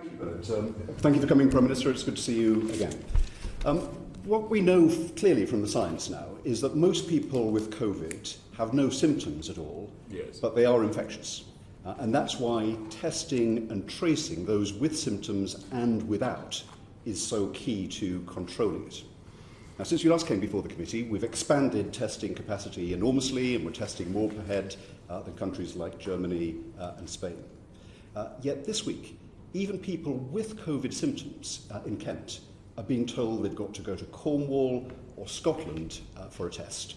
Thank you, Bernard. Thank you for coming, Prime Minister. It's good to see you again. What we know clearly from the science now is that most people with COVID have no symptoms at all, yes, but they are infectious. And that's why testing and tracing those with symptoms and without is so key to controlling it. Now, since you last came before the committee, we've expanded testing capacity enormously, and we're testing more per head than countries like Germany and Spain. Yet this week, even people with COVID symptoms in Kent are being told they've got to go to Cornwall or Scotland for a test,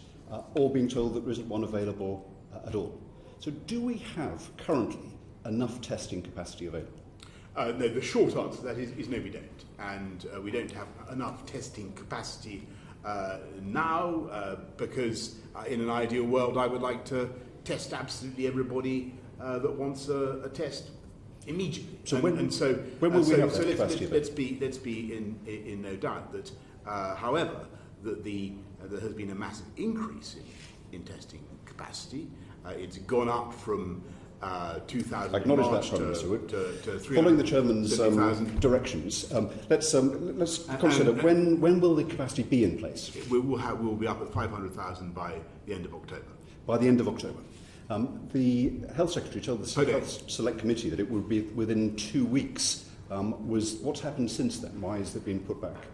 or being told that there isn't one available at all. So do we have currently enough testing capacity available? No, the short answer to that is no, we don't. And we don't have enough testing capacity now because in an ideal world I would like to test absolutely everybody that wants a test immediately. So when will we have that capacity? Let's be in no doubt that, however, that there has been a massive increase in testing capacity. It's gone up from 2,000 Acknowledge that, to following the chairman's directions. Let's consider when will the capacity be in place? We'll be up at 500,000 by the end of October. By the end of October. The Health Secretary told the Health Select Committee that it would be within 2 weeks. What's happened since then? Why has it been put back?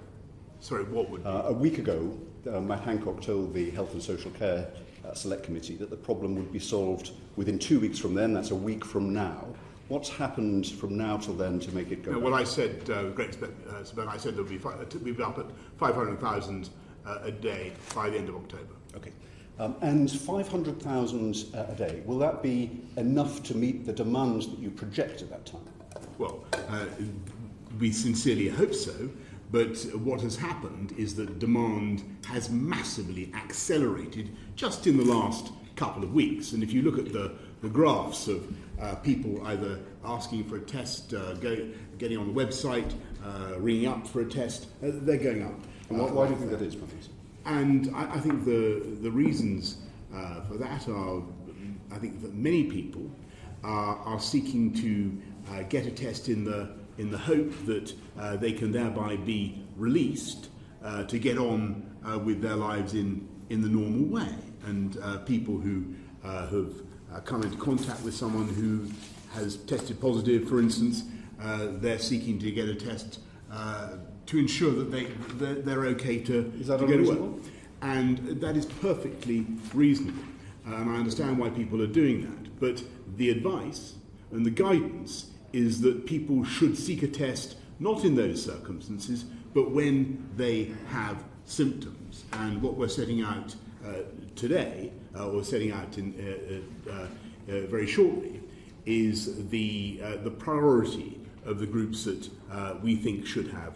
Sorry, what would be? A week ago, Matt Hancock told the Health and Social Care Select Committee that the problem would be solved within 2 weeks from then. That's a week from now. What's happened from now till then to make it go? Well, I said, great respect, I said we'd be up at 500,000 a day by the end of October. Okay. And 500,000 a day, will that be enough to meet the demands that you project at that time? Well, we sincerely hope so, but what has happened is that demand has massively accelerated just in the last couple of weeks. And if you look at the graphs of people either asking for a test, getting on the website, ringing up for a test, they're going up. And why do you think that is, Professor? And I think the reasons for that are, I think that many people are seeking to get a test in the hope that they can thereby be released to get on with their lives in the normal way. And people who have come into contact with someone who has tested positive, for instance, they're seeking to get a test to ensure that they're okay to Is that to go to unreasonable? work. And that is perfectly reasonable. And I understand why people are doing that. But the advice and the guidance is that people should seek a test not in those circumstances, but when they have symptoms. And what we're setting out today, or setting out in, very shortly, is the priority of the groups that we think should have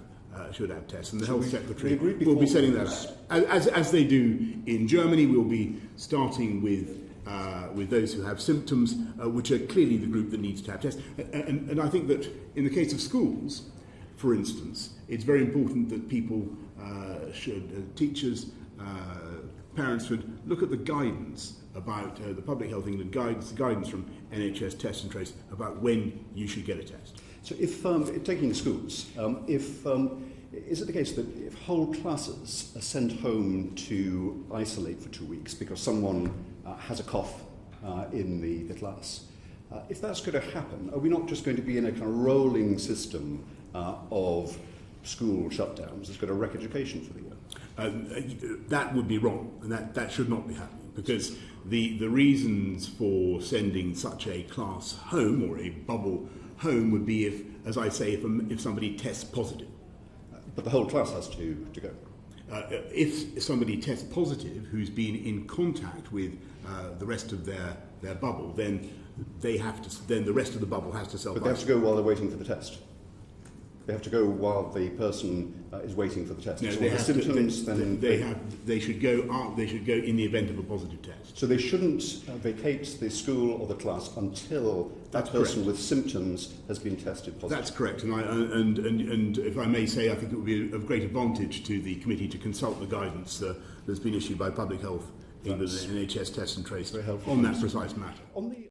tests, and the Health Secretary will be setting that out. As they do in Germany, we'll be starting with those who have symptoms, which are clearly the group that needs to have tests. And I think that in the case of schools, for instance, it's very important that people teachers, parents should look at the guidance about the Public Health England guidance from NHS Test and Trace about when you should get a test. So if, taking the schools, is it the case that if whole classes are sent home to isolate for 2 weeks because someone has a cough in the class, if that's going to happen, are we not just going to be in a kind of rolling system of school shutdowns that's going to wreck education for the year? That would be wrong, and that should not be happening, because the reasons for sending such a class home or a bubble home would be if, as I say, if somebody tests positive. But the whole class has to go. If somebody tests positive who's been in contact with the rest of their bubble, then then the rest of the bubble has to self-isolate. But they have to go while they're waiting for the test. They have to go while the person is waiting for the test. No, so they the have symptoms. They should go in the event of a positive test. So they shouldn't vacate the school or the class until that person with symptoms has been tested positive. That's correct, and if I may say, I think it would be of great advantage to the committee to consult the guidance that's been issued by Public Health England and NHS Test and Trace on that precise matter.